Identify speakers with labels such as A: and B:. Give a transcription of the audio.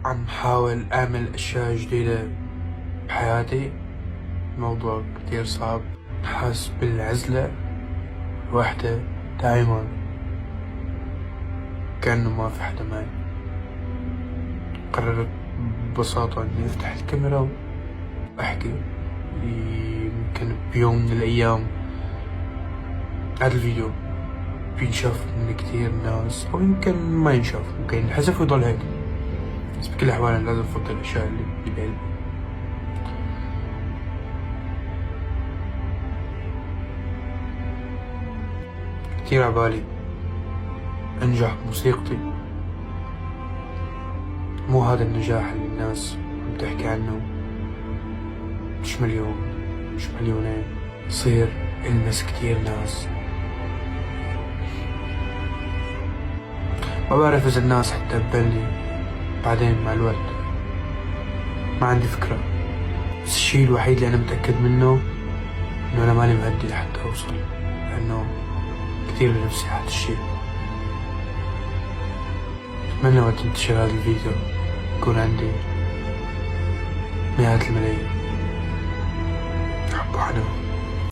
A: عم حاول أعمل أشياء جديدة بحياتي. الموضوع كتير صعب، حاسس بالعزلة، الوحدة دايما، كأنه ما في حدا معي. قررت ببساطة إني أفتح الكاميرا وأحكي. يمكن بيوم من الأيام هذا الفيديو بينشاف من كتير ناس، أو يمكن ما ينشاف، ممكن ينحذف ويضل هيك. بس بكل الأحوال أنا لازم أفضل الأشياء اللي بقلبي. كتير عبالي أنجح بموسيقتي، مو هذا النجاح اللي الناس عم تحكي عنه، مش مليون، مش مليونين، صير المس كتير ناس. ما بعرف إذا الناس حتقبلني بعدين مع الوقت، ما عندي فكرة. بس الشي الوحيد اللي أنا متأكد منه إنه أنا ماني مهدي لحتى أوصل، لأنه كتير بنفسي هذا الشي. أتمنى وقت انتشر هذا الفيديو يكون عندي مئات الملايين. حبوا حدا.